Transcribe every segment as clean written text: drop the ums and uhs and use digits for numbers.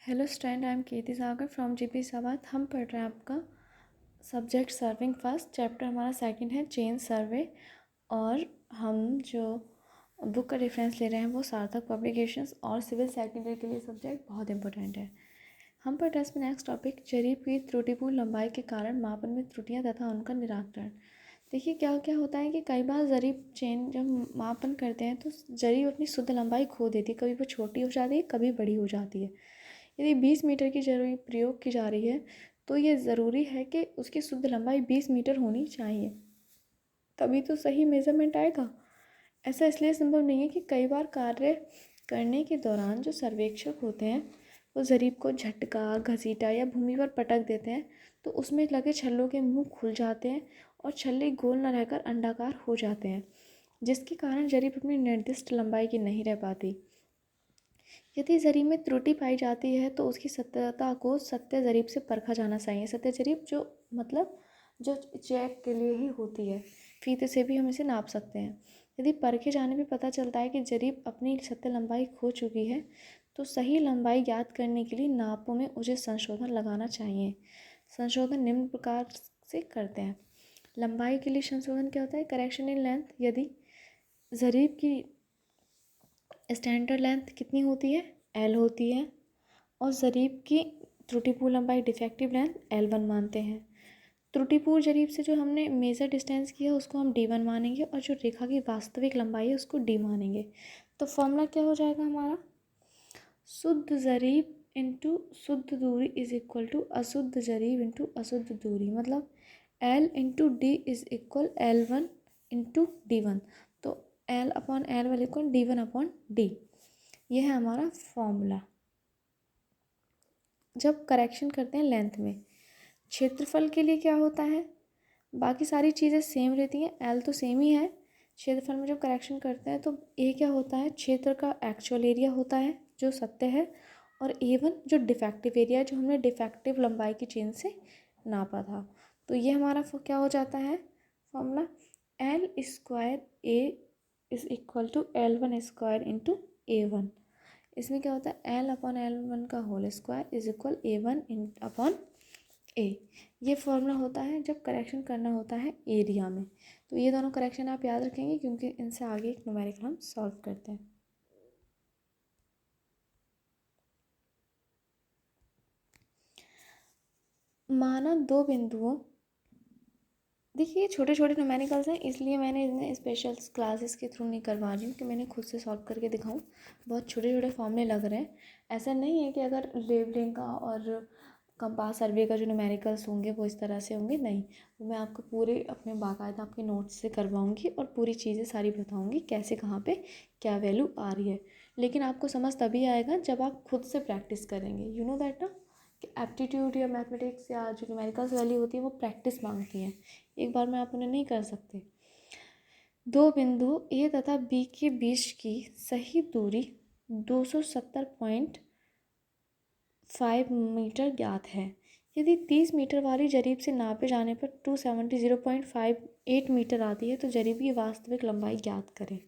Hello student, I am Kirti Sagar from GP सावत। हम पढ़ रहे हैं आपका सब्जेक्ट सर्विंग फर्स्ट, चैप्टर हमारा सेकंड है चेन सर्वे। और हम जो बुक का रेफरेंस ले रहे हैं वो सार्थक पब्लिकेशंस और सिविल सेकेंडरी के लिए सब्जेक्ट बहुत इंपॉर्टेंट है। हम पढ़ रहे हैं इसमें नेक्स्ट टॉपिक जरीब की त्रुटिपूर्ण लंबाई के कारण मापन में त्रुटियां तथा उनका निराकरण। देखिए क्या क्या होता है कि कई बार जरीब चेन जब मापन करते हैं तो जरीब अपनी शुद्ध लंबाई खो देती है, कभी वो छोटी हो जाती है कभी बड़ी हो जाती है। यदि 20 मीटर की जरूरी प्रयोग की जा रही है तो ये ज़रूरी है कि उसकी शुद्ध लंबाई 20 मीटर होनी चाहिए, तभी तो सही मेज़रमेंट आएगा। ऐसा इसलिए संभव नहीं है कि कई बार कार्य करने के दौरान जो सर्वेक्षक होते हैं वो जरीब को झटका, घसीटा या भूमि पर पटक देते हैं तो उसमें लगे छल्लों के मुंह खुल जाते हैं और छल्ले गोल न रहकर अंडाकार हो जाते हैं, जिसके कारण जरीब अपनी निर्दिष्ट लंबाई की नहीं रह पाती। यदि जरीब में त्रुटि पाई जाती है तो उसकी सत्यता को सत्य जरीब से परखा जाना चाहिए। सत्य जरीब जो मतलब जो चेक के लिए ही होती है, फीते से भी हम इसे नाप सकते हैं। यदि परखे जाने पे पता चलता है कि जरीब अपनी सत्य लंबाई खो चुकी है तो सही लंबाई ज्ञात करने के लिए नापों में उचित संशोधन लगाना चाहिए। संशोधन निम्न प्रकार से करते हैं। लंबाई के लिए संशोधन क्या होता है? Correction in length. यदि जरीब की स्टैंडर्ड लेंथ कितनी होती है? L होती है, और जरीब की त्रुटिपूर्ण लंबाई डिफेक्टिव लेंथ L1 मानते हैं। त्रुटिपूर्ण जरीब से जो हमने मेजर डिस्टेंस किया उसको हम D1 मानेंगे और जो रेखा की वास्तविक लंबाई है उसको D मानेंगे। तो फॉर्मूला क्या हो जाएगा हमारा? शुद्ध जरीब इंटू शुद्ध दूरी इज इक्वल टू अशुद्ध जरीब इंटू अशुद्ध दूरी, मतलब L into D is equal L1 into D1। तो L upon L1 equal D1 upon D। यह है हमारा फॉर्मूला जब करेक्शन करते हैं लेंथ में। क्षेत्रफल के लिए क्या होता है? बाकी सारी चीज़ें सेम रहती हैं, एल तो सेम ही है। क्षेत्रफल में जब करेक्शन करते हैं तो ए क्या होता है? क्षेत्र का एक्चुअल एरिया होता है जो सत्य है, और A1 जो डिफेक्टिव एरिया जो हमने डिफेक्टिव लंबाई की चेन से नापा था। तो ये हमारा क्या हो जाता है formula? L square A is equal to L1 square into A1। इसमें क्या होता है? L अपॉन L1 का whole square is equal A1 upon A। ये फॉर्मूला होता है जब करेक्शन करना होता है एरिया में। तो ये दोनों करेक्शन आप याद रखेंगे क्योंकि इनसे आगे एक न्यूमेरिकल हम सॉल्व करते हैं। माना दो बिंदुओं, देखिए छोटे छोटे न्यूमेरिकल्स हैं इसलिए मैंने इन्हें स्पेशल क्लासेस के थ्रू नहीं करवा रही हूँ कि मैंने खुद से सॉल्व करके दिखाऊँ। बहुत छोटे छोटे फॉर्मूले लग रहे हैं। ऐसा नहीं है कि अगर लेवलिंग का और कंपास सर्वे का जो न्यूमेरिकल्स होंगे वो इस तरह से होंगे, नहीं। वो मैं आपको पूरे अपने बाकायदा आपके नोट्स से करवाऊँगी और पूरी चीज़ें सारी बताऊँगी कैसे कहाँ पे क्या वैल्यू आ रही है। लेकिन आपको समझ तभी आएगा जब आप खुद से प्रैक्टिस करेंगे। यू नो दैट ना कि एप्टीट्यूड या मैथमेटिक्स या जो न्यूमेरिकल्स वैल्यू होती है वो प्रैक्टिस मांगती हैं, एक बार में आप उन्हें नहीं कर सकते। दो बिंदु ए तथा बी के बीच की सही दूरी 270.5 मीटर ज्ञात है। यदि 30 मीटर वाली जरीब से नापे जाने पर 270.58 मीटर आती है तो जरीब की वास्तविक लंबाई ज्ञात करें।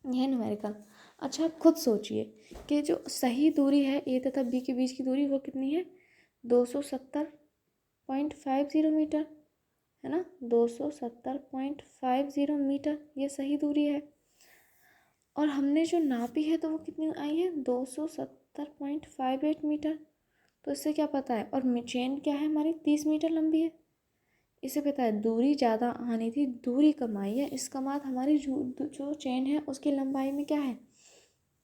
यह न्यूमेरिकल। अच्छा आप खुद सोचिए कि जो सही दूरी है ए तथा बी के बीच की दूरी वो कितनी है? 270.50 मीटर, है ना? 270.50 मीटर ये सही दूरी है। और हमने जो नापी है तो वो कितनी आई है? 270.58 मीटर। तो इससे क्या पता है? और चेन क्या है हमारी? 30 मीटर लंबी है। इसे पता है दूरी ज़्यादा आनी थी, दूरी कम आई है। इसका मतलब हमारी जो चेन है उसकी लंबाई में क्या है?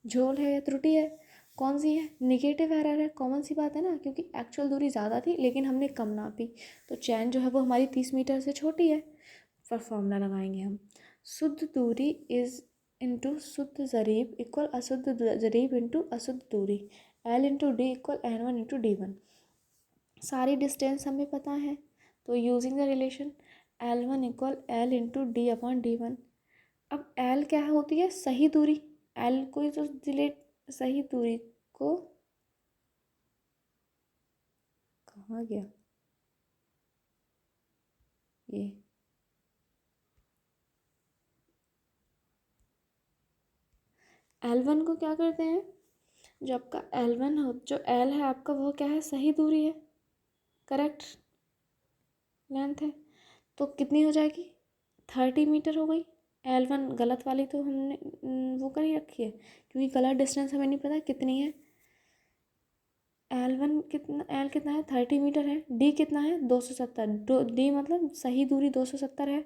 झोल है या त्रुटि है? कौन सी है? निगेटिव एरर है। कॉमन सी बात है ना, क्योंकि एक्चुअल दूरी ज़्यादा थी लेकिन हमने कम नापी तो चैन जो है वो हमारी 30 मीटर से छोटी है। फिर फॉर्मूला लगाएंगे हम। शुद्ध दूरी इज इंटू शुद्ध जरीब इक्वल अशुद्ध जरीब इंटू अशुद्ध दूरी, L into D equal N1 into D1। सारी डिस्टेंस हमें पता है तो using the relation L1 equal L into D upon D1। अब L क्या होती है? सही दूरी। L को तो डिलीट, सही दूरी को कहाँ गया ये? L1 को क्या करते हैं? जो आपका L1 हो, जो L है आपका वो क्या है, सही दूरी है, करेक्ट लेंथ है, तो कितनी हो जाएगी 30 मीटर हो गई। L1 गलत वाली तो हमने वो कर ही रखी है, क्योंकि गलत डिस्टेंस हमें नहीं पता कितनी है। L1 कितना, L कितना है 30 मीटर है, D कितना है 270, D मतलब सही दूरी 270 है,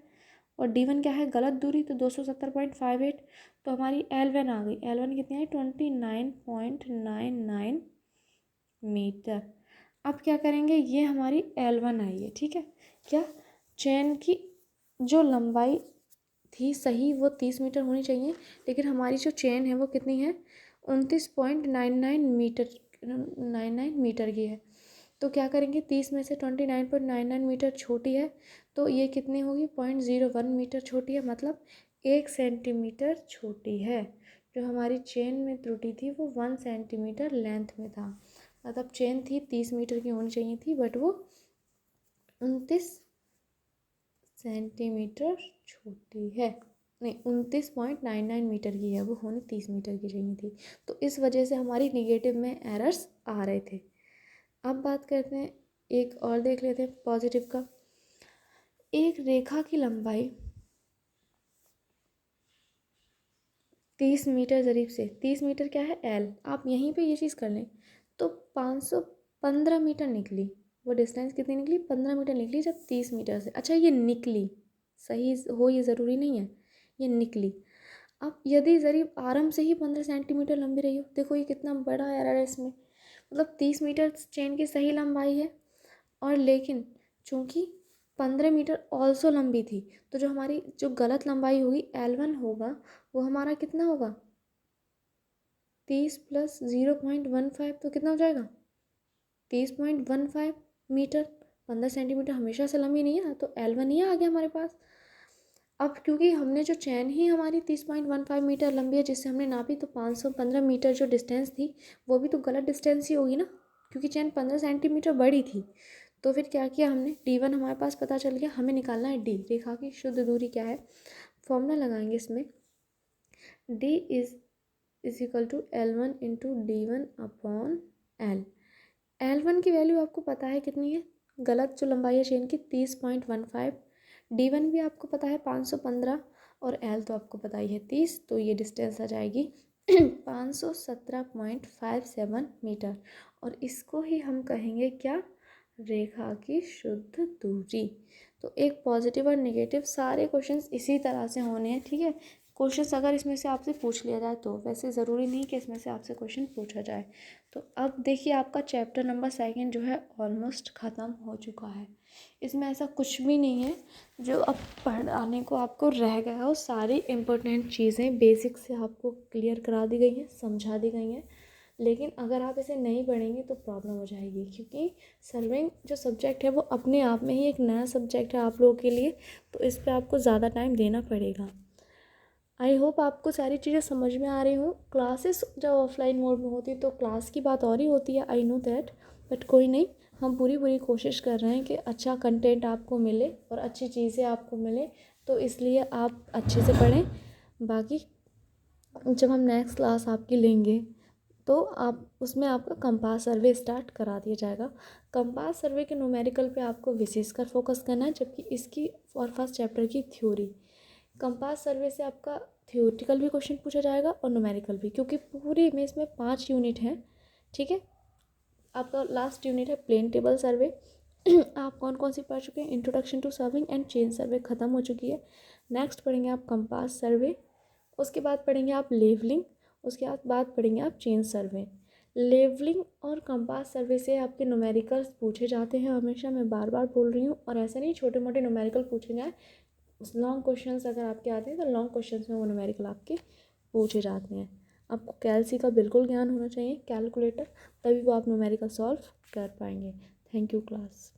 और D1 क्या है गलत दूरी, तो 270.58, तो हमारी L1 आ गई। L1 कितनी है 29.99 मीटर। अब क्या करेंगे, ये हमारी L1 आई है, ठीक है। क्या चेन की जो लंबाई थी सही वो 30 मीटर होनी चाहिए, लेकिन हमारी जो चेन है वो कितनी है 29.99 मीटर की है। तो क्या करेंगे, 30 में से 29.99 मीटर छोटी है, तो ये कितनी होगी 0.01 मीटर छोटी है, मतलब 1 सेंटीमीटर छोटी है। जो हमारी चेन में त्रुटि थी वो 1 सेंटीमीटर लेंथ में था, मतलब चेन थी 30 मीटर की होनी चाहिए थी, बट वो 29 सेंटीमीटर छोटी है, नहीं 29.99 मीटर की है, वो होनी 30 मीटर की चाहिए थी। तो इस वजह से हमारी निगेटिव में एरर्स आ रहे थे। अब बात करते हैं, एक और देख लेते हैं पॉजिटिव का। एक रेखा की लंबाई 30 मीटर करीब से, 30 मीटर क्या है L, आप यहीं पे ये चीज़ कर लें, तो 515 मीटर निकली। वो डिस्टेंस कितनी निकली 15 मीटर निकली जब 30 मीटर से। अच्छा ये निकली, सही हो ये ज़रूरी नहीं है, ये निकली। अब यदि ज़रिए आरंभ से ही 15 सेंटीमीटर लंबी रही हो, देखो ये कितना बड़ा एरर है इसमें, मतलब 30 मीटर चेन की सही लंबाई है, और लेकिन चूँकि 15 मीटर ऑल्सो लंबी थी, तो जो हमारी जो गलत लंबाई होगी L1 होगा, वो हमारा कितना होगा 30 + 0.15, तो कितना हो जाएगा 30.15 मीटर। 15 सेंटीमीटर हमेशा से लंबी नहीं है ना, तो L1 ही आ गया हमारे पास। अब क्योंकि हमने जो चैन ही हमारी 30.15 मीटर लंबी है जिससे हमने नापी, तो 515 मीटर जो डिस्टेंस थी वो भी तो गलत डिस्टेंस ही होगी ना, क्योंकि चैन 15 सेंटीमीटर बड़ी थी। तो फिर क्या किया हमने, D1 हमारे पास पता चल गया, हमें निकालना है D, रेखा की शुद्ध दूरी क्या है। फॉर्मूला लगाएंगे इसमें, D is equal to L1 into D1/L। L1 की वैल्यू आपको पता है कितनी है, गलत जो लंबाई है चेन की 30.15, D1 भी आपको पता है 515, और L तो आपको पता ही है 30, तो ये डिस्टेंस आ जाएगी 517.57 मीटर, और इसको ही हम कहेंगे क्या, रेखा की शुद्ध दूरी। तो एक पॉजिटिव और नेगेटिव सारे क्वेश्चंस इसी तरह से होने हैं, ठीक है। क्वेश्चंस अगर इसमें से आपसे पूछ लिया जाए तो, वैसे ज़रूरी नहीं कि इसमें से आपसे क्वेश्चन पूछा जाए। तो अब देखिए आपका चैप्टर नंबर 2 जो है ऑलमोस्ट ख़त्म हो चुका है। इसमें ऐसा कुछ भी नहीं है जो अब पढ़ाने को आपको रह गया हो, सारी इम्पोर्टेंट चीज़ें बेसिक से आपको क्लियर करा दी गई हैं, समझा दी गई हैं। लेकिन अगर आप इसे नहीं पढ़ेंगे तो प्रॉब्लम हो जाएगी, क्योंकि सर्विंग जो सब्जेक्ट है वो अपने आप में ही एक नया सब्जेक्ट है आप लोगों के लिए, तो इस पर आपको ज़्यादा टाइम देना पड़ेगा। आई होप आपको सारी चीज़ें समझ में आ रही हूँ। क्लासेस जब ऑफलाइन मोड में होती है तो क्लास की बात और ही होती है, आई नो दैट, बट कोई नहीं, हम पूरी कोशिश कर रहे हैं कि अच्छा कंटेंट आपको मिले और अच्छी चीज़ें आपको मिले, तो इसलिए आप अच्छे से पढ़ें। बाकी जब हम नेक्स्ट क्लास आपकी लेंगे तो आप उसमें आपका कंपास सर्वे स्टार्ट करा दिया जाएगा। कंपास सर्वे के न्यूमेरिकल पे आपको विशेषकर फोकस करना है, जबकि इसकी और फर्स्ट चैप्टर की थ्योरी। कंपास सर्वे से आपका थ्योरेटिकल भी क्वेश्चन पूछा जाएगा और न्यूमेरिकल भी, क्योंकि पूरे में इसमें 5 यूनिट हैं, ठीक है। आपका लास्ट यूनिट है प्लेन टेबल सर्वे। आप कौन कौन सी पढ़ चुके हैं, introduction to surveying and chain survey ख़त्म हो चुकी है। नेक्स्ट पढ़ेंगे आप कंपास सर्वे, उसके बाद पढ़ेंगे आप लेवलिंग, उसके बाद पढ़ेंगे आप चेन सर्वे। लेवलिंग और कंपास सर्वे से आपके न्यूमेरिकल्स पूछे जाते हैं हमेशा, मैं बार बार बोल रही हूँ, और ऐसा नहीं छोटे मोटे न्यूमेरिकल पूछे जाए, लॉन्ग क्वेश्चंस अगर आपके आते हैं तो लॉन्ग क्वेश्चंस में वो न्यूमेरिकल आपके पूछे जाते हैं। आपको कैलसी का बिल्कुल ज्ञान होना चाहिए, कैलकुलेटर, तभी वो आप न्यूमेरिकल सॉल्व कर पाएंगे। Thank you class.